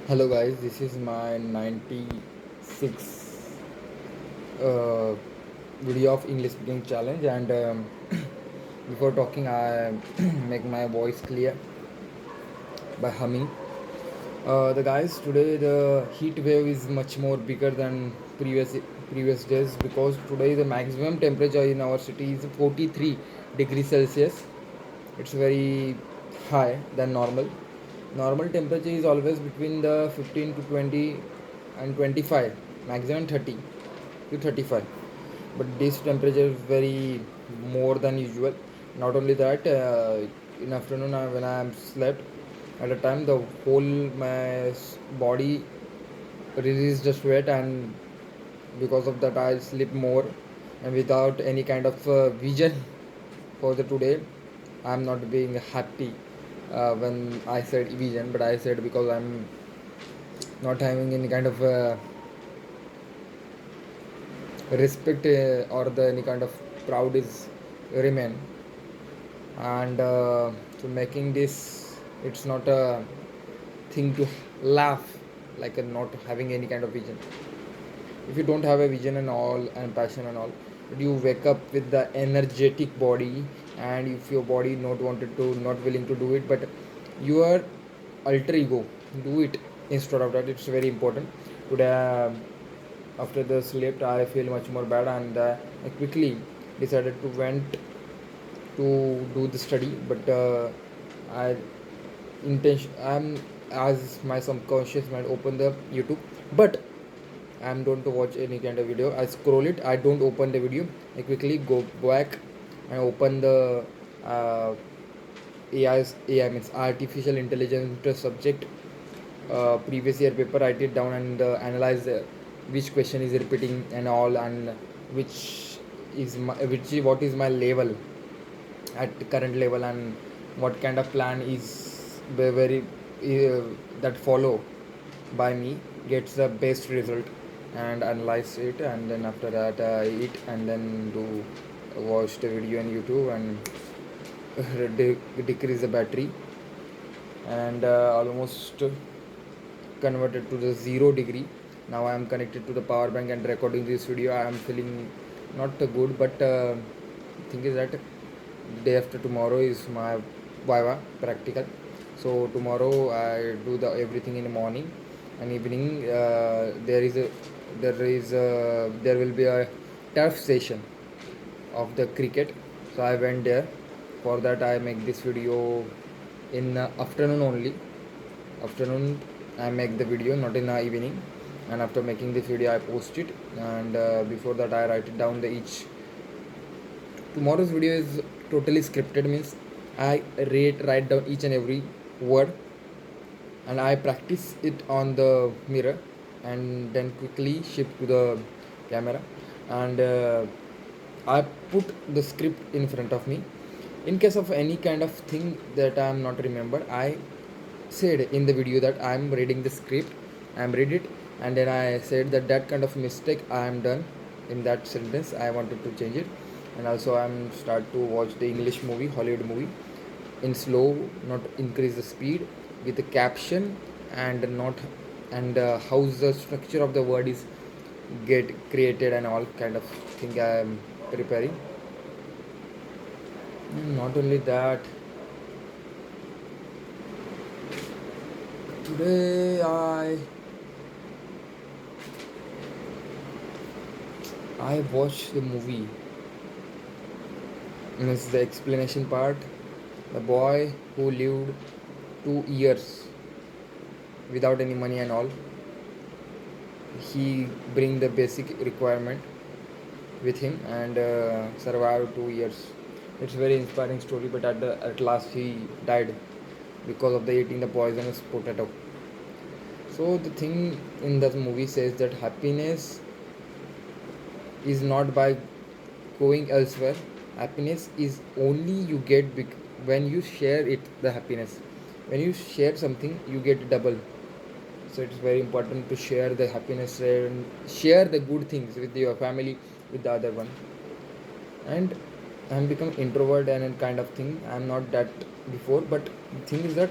Hello guys, this is my 96 uh, video of English speaking challenge, and before talking I make my voice clear by humming. The guys, today the heat wave is much more bigger than previous days, because today the maximum temperature in our city is 43 degrees Celsius. It's very high than normal. Normal temperature is always between the 15 to 20 and 25, maximum 30 to 35. But this temperature is very more than usual. Not only that, in afternoon when I am slept, at a time the whole my body released the sweat, and because of that I sleep more, and without any kind of vision for the today. I'm not being happy when I said vision, but I said because I'm not having any kind of respect, or the any kind of proud is remain. And so making this, it's not a thing to laugh, like not having any kind of vision. If you don't have a vision and all and passion and all, but you wake up with the energetic body, and if your body not willing to do it, but your alter ego do it instead of that, it's very important. Today, after the sleep I feel much more bad, and I quickly decided to went to do the study, but I I'm, as my subconscious mind open the YouTube, but I'm don't to watch any kind of video. I scroll it. I don't open the video. I quickly go back and open the uh, AI means artificial intelligence subject, previous year paper. Write it down and analyze which question is repeating and all, and what is my level at current level, and what kind of plan is very that follow by me gets the best result, and analyze it, and then after that I eat, and then do watch the video on YouTube, and decrease the battery, and almost converted to the 0 degree. Now I am connected to the power bank and recording this video. I am feeling not good, but thing is that day after tomorrow is my viva practical. So tomorrow I do the everything in the morning and evening. There will be a turf session of the cricket, so I went there. For that I make this video in afternoon only. Afternoon I make the video, not in the evening. And after making this video I post it, and before that I write it down the each. Tomorrow's video is totally scripted, means I write down each and every word, and I practice it on the mirror, and then quickly shift to the camera, and I put the script in front of me. In case of any kind of thing that I am not remember, I said in the video that I am reading the script, I am read it, and then I said that that kind of mistake I am done in that sentence, I wanted to change it. And also I am start to watch the English movie, Hollywood movie, in slow, not increase the speed, with the caption, and not, and how the structure of the word is get created, and all kind of thing I am preparing. Not only that, today I watched the movie. It's the explanation part. The boy who lived 2 years without any money and all, he bring the basic requirement with him, and survived 2 years. It's very inspiring story, but at last he died because of the eating the poisonous potato. So the thing in the movie says that happiness is not by going elsewhere. Happiness is only you get when you share it, the happiness. When you share something, you get double. So it's very important to share the happiness and share the good things with your family, with the other one. And I'm become introvert and kind of thing. I'm not that before, but the thing is that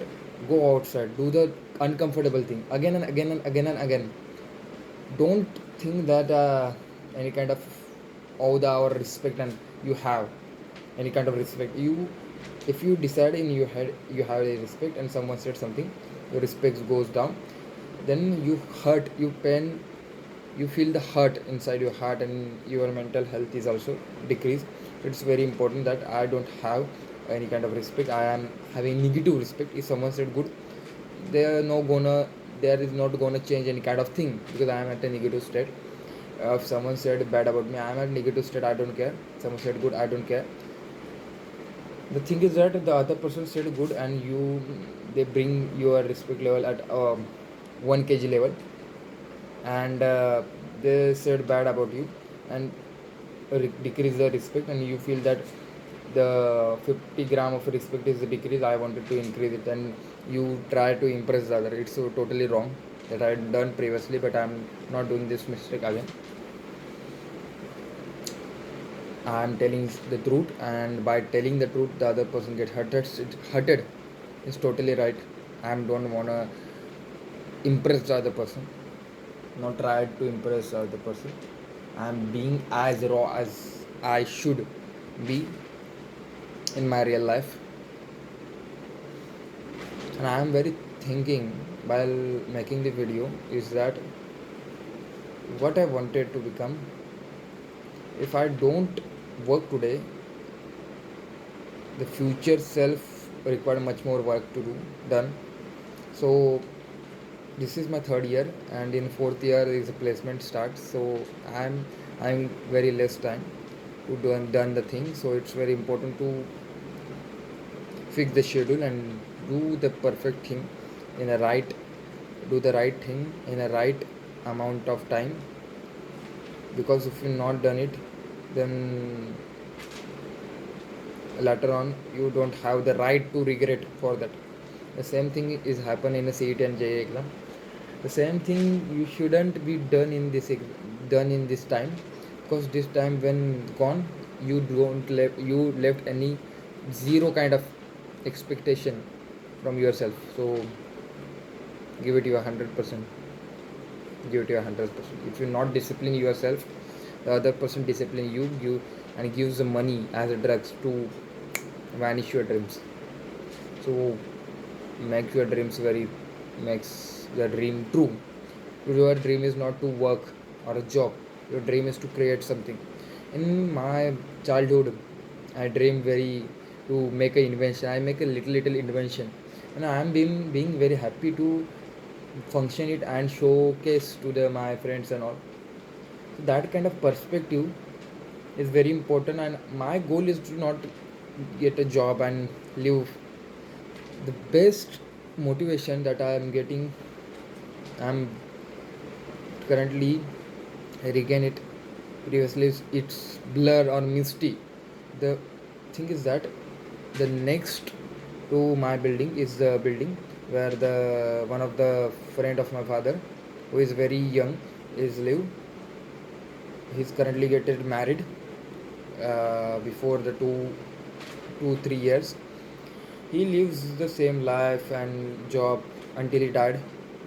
go outside, do the uncomfortable thing again and again and again and again. Don't think that any kind of aura or respect and you have any kind of respect. You, if you decide in your head you have a respect and someone said something, your respect goes down, then you hurt, you pain, you feel the hurt inside your heart, and your mental health is also decreased. It's very important that I don't have any kind of respect. I am having negative respect. If someone said good, they are no gonna, there is not gonna change any kind of thing because I am at a negative state. If someone said bad about me, I am at negative state, I don't care. Someone said good, I don't care. The thing is that the other person said good and you, they bring your respect level at 1 kg level, and they said bad about you and decrease the respect, and you feel that the 50 gram of respect is the decrease, I wanted to increase it, and you try to impress the other. It's totally wrong that I had done previously, but I'm not doing this mistake again. I'm telling the truth, and by telling the truth the other person get hurted. It's totally right. I don't wanna impress the other person, not try to impress the other person. I'm being as raw as I should be in my real life, and I am very thinking while making the video is that what I wanted to become. If I don't work today, the future self required much more work to do done. So this is my third year, and in fourth year is a placement starts. So I'm very less time to done the thing. So it's very important to fix the schedule and do the perfect thing in a right, do the right thing in a right amount of time, because if you not done it, then later on you don't have the right to regret for that. The same thing is happen in a CET and JEE exam. The same thing you shouldn't be done in done in this time, because this time when gone, you don't left, you left any zero kind of expectation from yourself. So give it your 100%, give it your 100%. If you not discipline yourself, the other person discipline you and gives the money as a drugs to vanish your dreams. So make your dreams very, makes the dream true. Your dream is not to work or a job, your dream is to create something. In my childhood, I dream very to make an invention. I make a little invention, and I am being very happy to function it and showcase to my friends and all. So that kind of perspective is very important, and my goal is to not get a job and live. The best motivation that I am getting, I'm currently regain it. Previously it's blur or misty. The thing is that the next to my building is the building where the one of the friend of my father, who is very young, is live. He's currently getting married before the 2 3 years. He lives the same life and job until he died,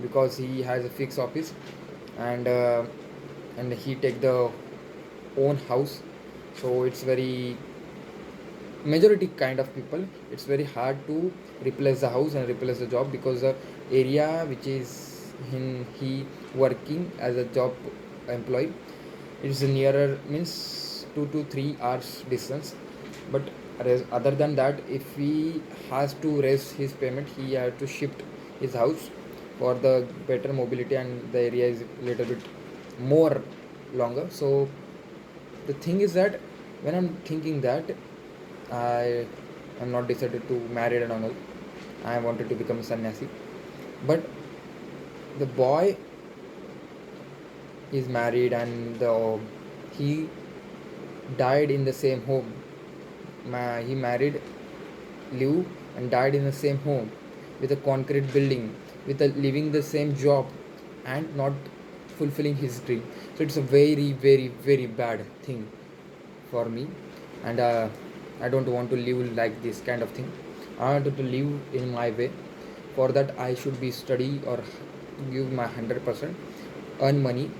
because he has a fixed office, and he take the own house. So it's very majority kind of people, it's very hard to replace the house and replace the job, because the area which is in he working as a job employee, it's nearer, means 2 to 3 hours distance. But other than that, if he has to raise his payment, he has to shift his house for the better mobility, and the area is little bit more longer. So the thing is that when I'm thinking that I am not decided to marry and all, I wanted to become a sannyasi. But the boy is married, and he died in the same home. He married, live, and died in the same home with a concrete building, with a living the same job, and not fulfilling his dream. So it's a very bad thing for me, and I don't want to live like this kind of thing. I want to live in my way, For that I should be study or give my 100%, earn money,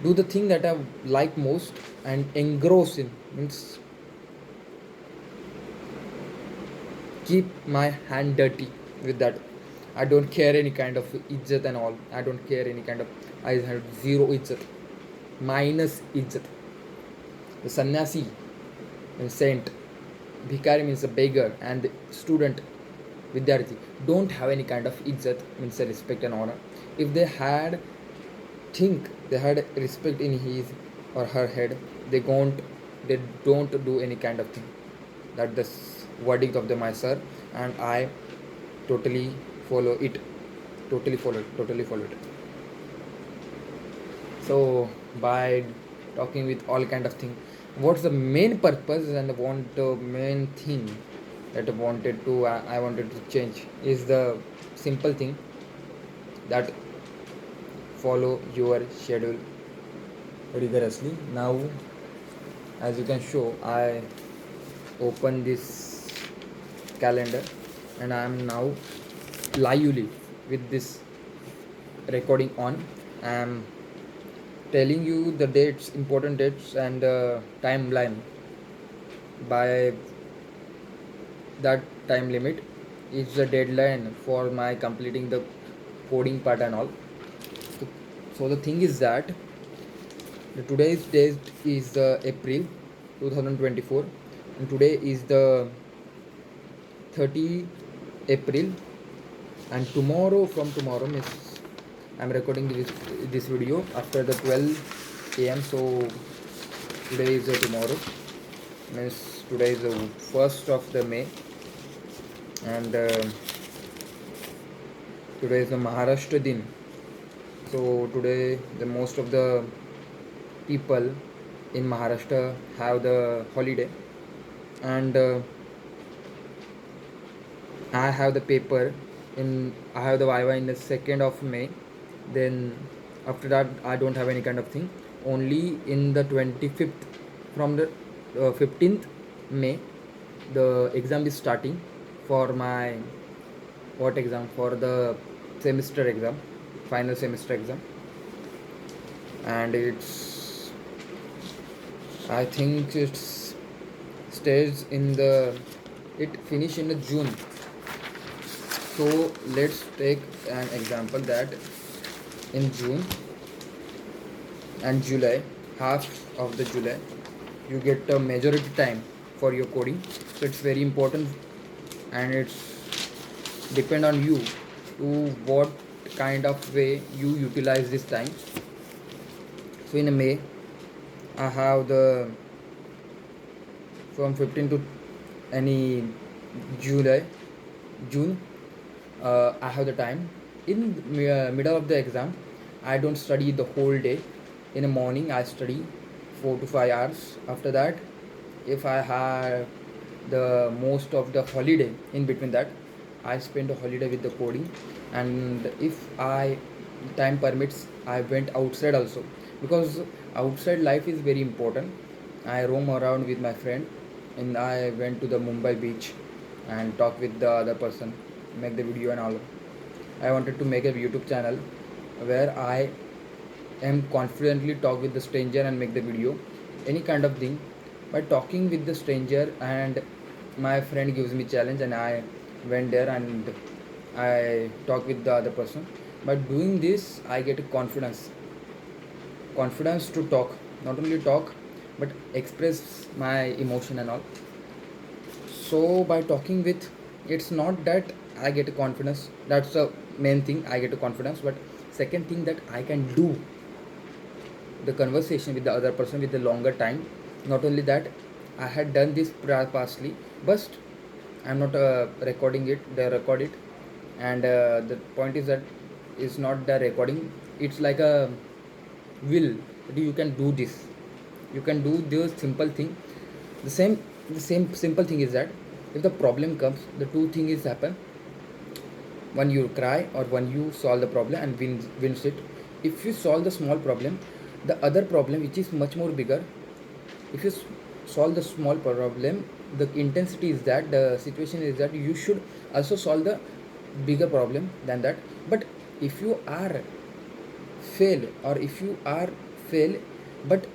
do the thing that I like most and engross in, means keep my hand dirty with that. I don't care any kind of izzat and all. I don't care any kind of. I have zero izzat, minus izzat. The sannyasi means saint, bhikari means a beggar, and the student, vidyarthi, don't have any kind of izzat, means a respect and honor. If they had they had respect in his or her head, they don't do any kind of thing. That the verdict of the my sir, and I totally follow it. Totally follow it. So by talking with all kind of thing, what's the main purpose and want the main thing that I wanted to change is the simple thing that follow your schedule rigorously. Now as you can show, I open this calendar and I am now lively with this recording on. I am telling you the dates, important dates, and timeline. By that time limit is the deadline for my completing the coding part and all. So the thing is that today's date is April 2024, and today is the 30 April, and tomorrow means I'm recording this video after the 12 a.m. So today is tomorrow, means today is the 1st of the May, and today is the Maharashtra Din. So today the most of the people in Maharashtra have the holiday, and I have the paper I have the Viva in the 2nd of May. Then after that I don't have any kind of thing. Only in the 25th, from the 15th May, the exam is starting for my what exam, for the semester exam, final semester exam, and I think it's stays in the it finish in the June. So let's take an example that in June and July, half of the July, you get a majority time for your coding. So it's very important, and it's depend on you to what kind of way you utilize this time. So in May, I have the from 15 to any June, I have the time. In middle of the exam, I don't study the whole day. In the morning, I study 4 to 5 hours. After that, if I have the most of the holiday in between that, I spend a holiday with the coding. And if time permits, I went outside also, because outside life is very important. I roam around with my friend, and I went to the Mumbai beach and talk with the other person, make the video and all. I wanted to make a YouTube channel where I am confidently talk with the stranger and make the video, any kind of thing. By talking with the stranger, and my friend gives me challenge, and I went there and I talk with the other person. By doing this, I get confidence to talk, not only talk but express my emotion and all. So by talking with, it's not that I get a confidence, that's the main thing, I get a confidence. But second thing, that I can do the conversation with the other person with the longer time. Not only that, I had done this pastly, but I'm not recording it, they record it. And the point is that it's not the recording, it's like a will that you can do this, you can do this simple thing. The same simple thing is that if the problem comes, the two things happen: one, you cry, or one, you solve the problem and wins it. If you solve the small problem, the other problem which is much more bigger, if you solve the small problem, the intensity is that, the situation is that you should also solve the bigger problem than that. But if you are fail, or if you are fail, but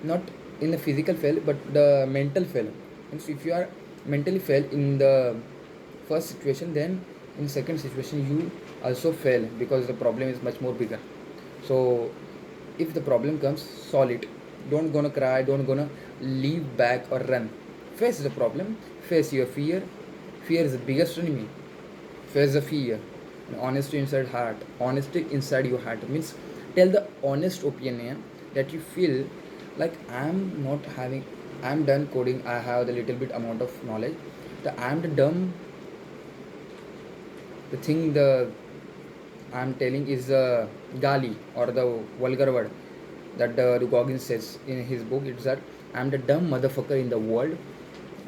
not in the physical fail but the mental fail, means if you are mentally fail in the first situation, then in second situation you also fail because the problem is much more bigger. So if the problem comes, solve it. Don't gonna cry, don't gonna leave back or run. Face the problem, face your fear. Fear is the biggest enemy. Face the fear. Honesty inside heart, honesty inside your heart means tell the honest opinion that you feel like I'm done coding, I have the little bit amount of knowledge, I'm the dumb, the thing the I'm telling is the gali or the vulgar word that the Goggins says in his book. It's that I'm the dumb motherfucker in the world.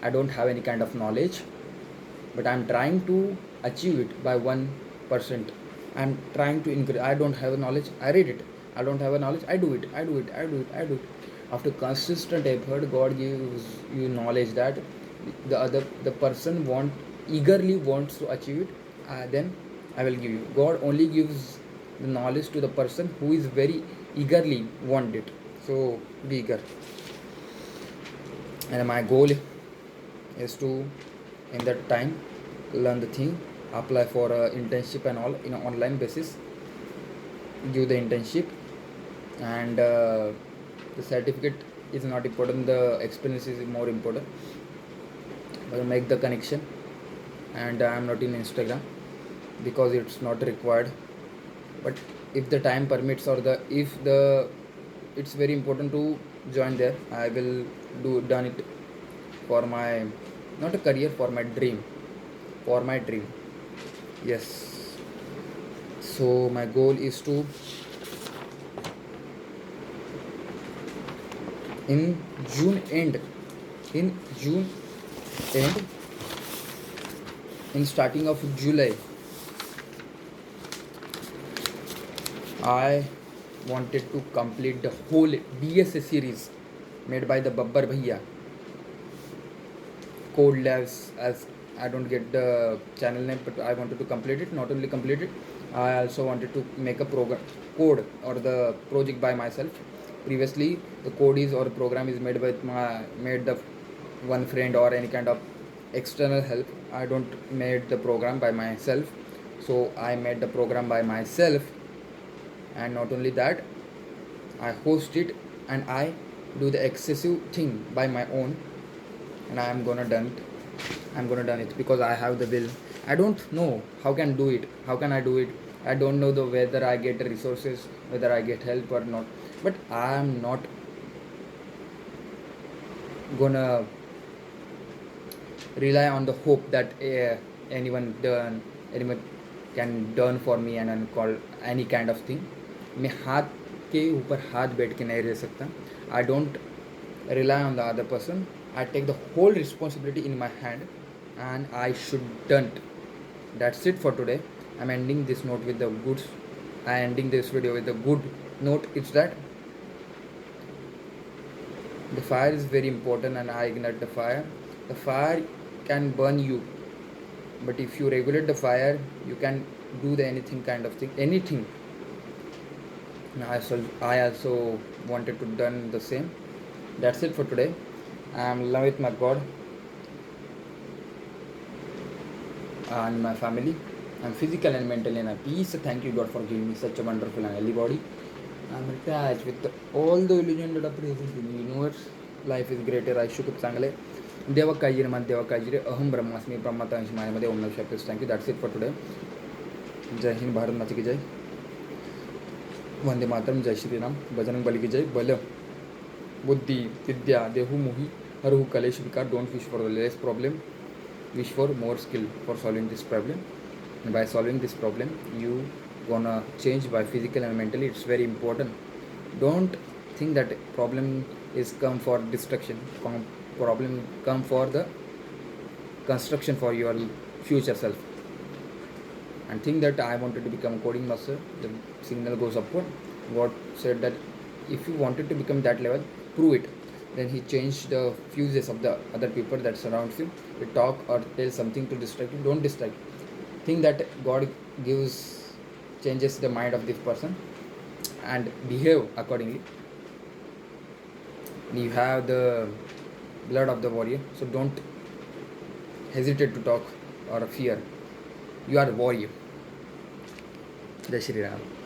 I don't have any kind of knowledge, but I'm trying to achieve it by 1%. I'm trying to increase. I don't have a knowledge, I read it. I don't have a knowledge, I do it. After consistent effort, God gives you knowledge that the person eagerly wants to achieve it. Then I will give you. God only gives the knowledge to the person who is very eagerly want it. So be eager. And my goal is to in that time learn the thing, apply for a internship and all in an online basis, give the internship, and the certificate is not important, the experience is more important. I will make the connection, and I am not in Instagram because it's not required. But if the time permits, or the if the it's very important to join there, I will done it for my not a career, for my dream, yes. So my goal is to in June end, in June end, in starting of July, I wanted to complete the whole DSA series made by the Babbar Bhaiya, Code Labs. As I don't get the channel name, but I wanted to complete it. Not only complete it, I also wanted to make a program code or the project by myself. Previously, the code is or program is made the one friend or any kind of external help. I don't made the program by myself, so I made the program by myself. And not only that, I host it and I do the excessive thing by my own, and I'm gonna done it because I have the will. I don't know how can do it, how can I do it. I don't know the whether I get the resources, whether I get help or not. But I am not gonna rely on the hope that anyone can done for me and call any kind of thing. मैं हाथ के ऊपर हाथ बैठ के नहीं रह सकता. I don't rely on the other person. I take the whole responsibility in my hand, and I shouldn't. That's it for today. I'm ending this note with the good. I'm ending this video with a good note. It's that the fire is very important, and I ignite the fire. The fire can burn you, but if you regulate the fire, you can do the anything kind of thing, anything. I also wanted to done the same. That's it for today. I'm in love with my God and my family. I'm physically and mentally in a peace. Thank you, God, for giving me such a wonderful and healthy body. I'm attached with all the illusion that are present in the universe. Life is greater. I should चांगले. देवा काळजी रे, देवा काळजी रे. अहम ब्रह्मास्मी, ब्रह्माता अंश मायामध्ये ओम नमः शिवाय. Thank you. That's it for today. जय हिंद, भारत माता की जय. वंदे मातरम. जय श्री राम. बजरंग बली की जय. बल बुद्धि विद्या देहु मोहि हरहु कलेश विकार. Don't wish for the less problem, wish for more skill for solving this problem. And by solving this problem, you gonna change by physical and mentally. It's very important. Don't think that problem is come for destruction. Problem come for the construction for your future self. And think that I wanted to become a coding master, the signal goes upward. God said that if you wanted to become that level, prove it. Then he changed the fuses of the other people that surrounds you. You talk or tell something to distract you, don't distract. think that God gives, changes the mind of this person and behave accordingly. You have the blood of the warrior, so don't hesitate to talk or fear. You are a warrior. Jai Shri Ram.